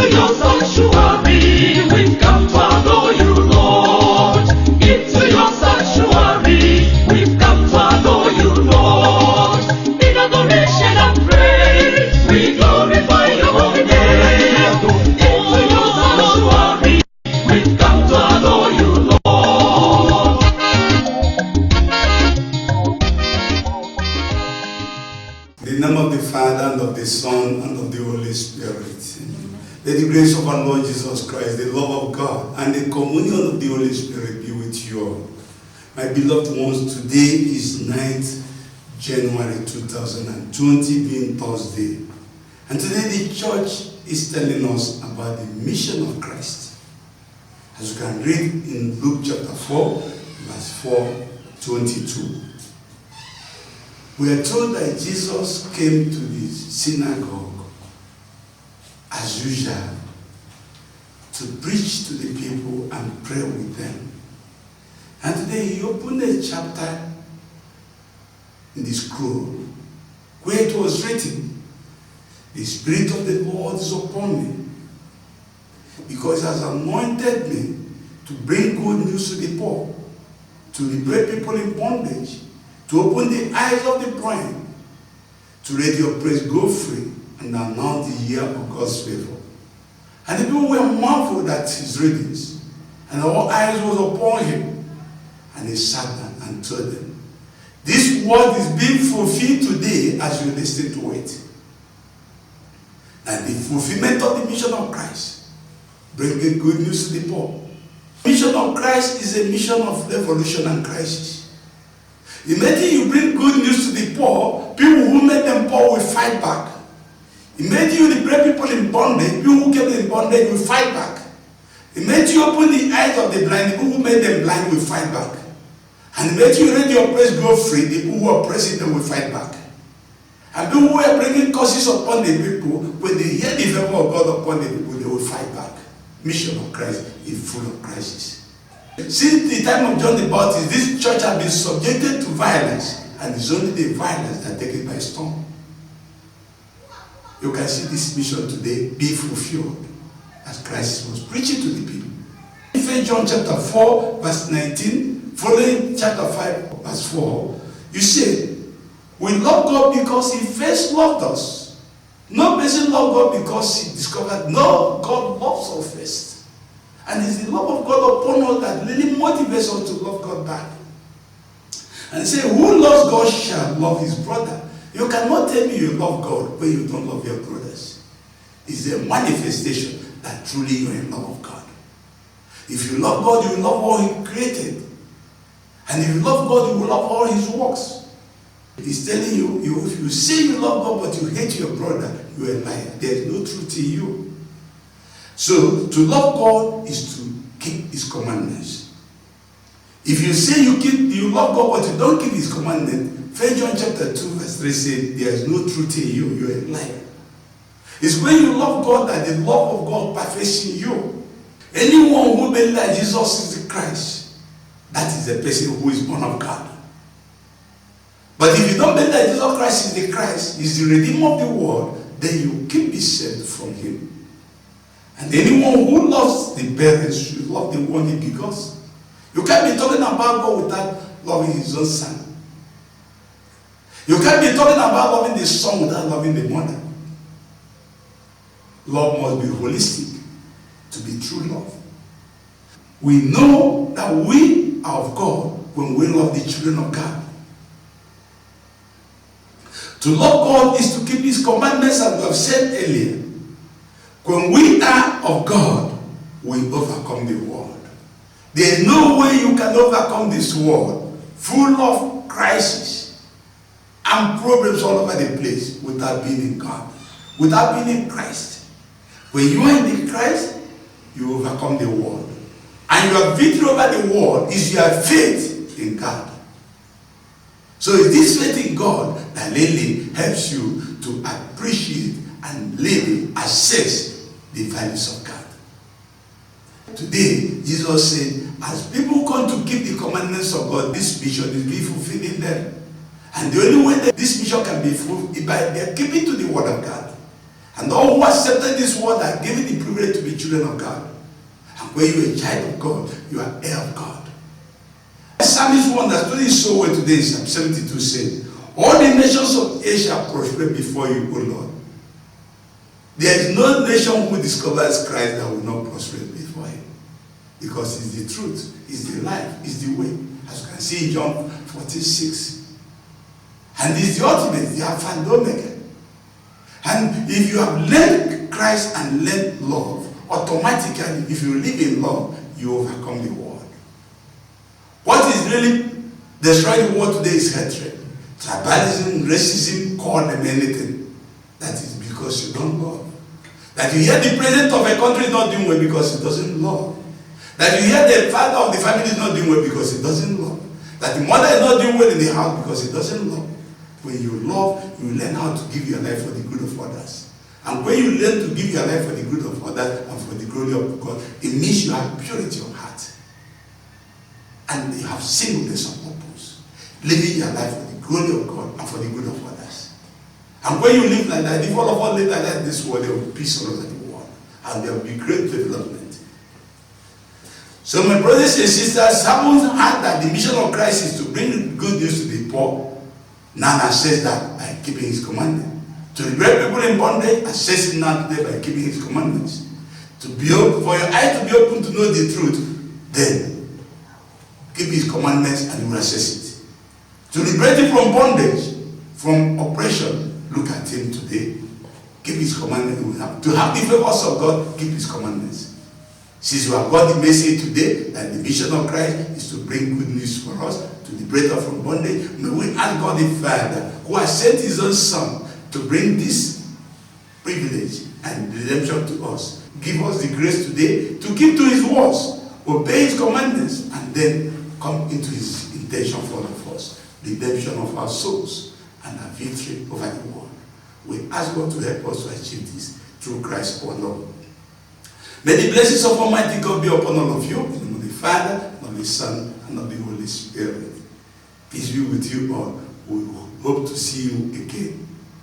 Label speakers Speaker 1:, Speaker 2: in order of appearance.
Speaker 1: Into your sanctuary, we've come to adore you, Lord. Into your sanctuary, we've come to adore you, Lord. In adoration and praise, we glorify your holy name. Into your sanctuary, we've come to adore you, Lord.
Speaker 2: In the name of the Father, and of the Son, and of the Holy Spirit. May the grace of our Lord Jesus Christ, the love of God, and the communion of the Holy Spirit be with you all. My beloved ones, today is 9th January 2020, being Thursday. And today the church is telling us about the mission of Christ. As you can read in Luke chapter 4, verse 4:22. We are told that Jesus came to the synagogue as usual to preach to the people and pray with them. And today he opened a chapter in the scroll where it was written, "The Spirit of the Lord is upon me, because he has anointed me to bring good news to the poor, to liberate people in bondage, to open the eyes of the blind, to let your praise go free, and announce the year of God's favor." And the people were marveled at his readings, and all eyes was upon him. And he sat down and told them, "This word is being fulfilled today as you listen to it." And the fulfillment of the mission of Christ, bringing good news to the poor. The mission of Christ is a mission of revolution and crisis. Imagine you bring good news to the poor, people who made them poor will fight back. Imagine you liberate people in bondage, people who kept them in bondage will fight back. Imagine you open the eyes of the blind, people who made them blind will fight back. And imagine you let your praise go free, the people who are oppressing them will fight back. And people who are bringing curses upon the people, when they hear the favor of God upon the people, they will fight back. Mission of Christ is full of crisis. Since the time of John the Baptist, this church has been subjected to violence, and it's only the violence that take it by storm. You can see this mission today be fulfilled as Christ was preaching to the people. In 1 John chapter 4, verse 19, following chapter 5, verse 4, you see, we love God because he first loved us. No person loved God because he discovered, no, God loves us first. And it's the love of God upon us that really motivates us to love God back. And he said, who loves God shall love his brother. You cannot tell me you love God when you don't love your brothers. It's a manifestation that truly you're in love of God. If you love God, you will love all he created. And if you love God, you will love all his works. He's telling you, if you say you love God but you hate your brother, you are a liar. There is no truth in you. So, to love God is to keep his commandments. If you say you love God but you don't keep his commandments, 1 John chapter 2 verse 3 says, there is no truth in you, you are a liar. It's when you love God that the love of God perfects in you. Anyone who believes that Jesus is the Christ, that is the person who is born of God. But if you don't believe that Jesus Christ is the Christ, is the Redeemer of the world, then you can be saved from him. And anyone who loves the parents should love the one he begotten. You can't be talking about God without loving his own son. You can't be talking about loving the son without loving the mother. Love must be holistic to be true love. We know that we are of God when we love the children of God. To love God is to keep his commandments, as we have said earlier. When we are of God, we overcome the world. There is no way you can overcome this world full of crisis and problems all over the place without being in God, without being in Christ. When you are in Christ, you overcome the world. And your victory over the world is your faith in God. So it's this faith in God that really helps you to appreciate and really assess the values of God. Today, Jesus said, as people come to keep the commandments of God, this mission is being fulfilled in them. And the only way that this mission can be fulfilled is by their keeping to the word of God. And all who accepted this word are given the privilege to be children of God. And when you are a child of God, you are heir of God. The psalmist who understood it so well today in Psalm 72 said, all the nations of Asia prosper before you, O Lord. There is no nation who discovers Christ that will not prosper before him. Because it's the truth, it's the life, it's the way. As you can see in John 14:6. And it's the ultimate, the Alpha and Omega. And if you have learned Christ and learned love, automatically, if you live in love, you overcome the world. What is really destroying the world today is hatred. Tribalism, racism, call them anything. That is because you don't love. That you hear the president of a country is not doing well because he doesn't love. That you hear the father of the family is not doing well because he doesn't love. That the mother is not doing well in the house because he doesn't love. When you love, you learn how to give your life for the good of others. And when you learn to give your life for the good of others and for the glory of God, it means you have purity of heart. And you have singleness of purpose. Living your life for the glory of God and for the good of others. And when you live like that, if all of us live like that in this world, there will be peace all over the world. And there will be great development. So my brothers and sisters, haven't heard that the mission of Christ is to bring good news to the poor. Now says that by keeping his commandments. To liberate people in bondage, access it now today by keeping his commandments. To be open, for your eye to be open to know the truth, then keep his commandments and you will access it. To liberate you from bondage, from oppression, look at him today. Keep his commandments. To have the favors of God, keep his commandments. Since you have got the message today that the mission of Christ is to bring good news for us, to liberate us from bondage, may we ask God the Father, who has sent his own Son to bring this privilege and redemption to us. Give us the grace today to keep to his words, obey his commandments, and then come into his intention for all of us. Redemption of our souls and our victory over the world. We ask God to help us to achieve this through Christ our Lord. May the blessings of Almighty God be upon all of you, in the name of the Father, and of the Son, and of the Holy Spirit. Peace be with you all. We hope to see you again.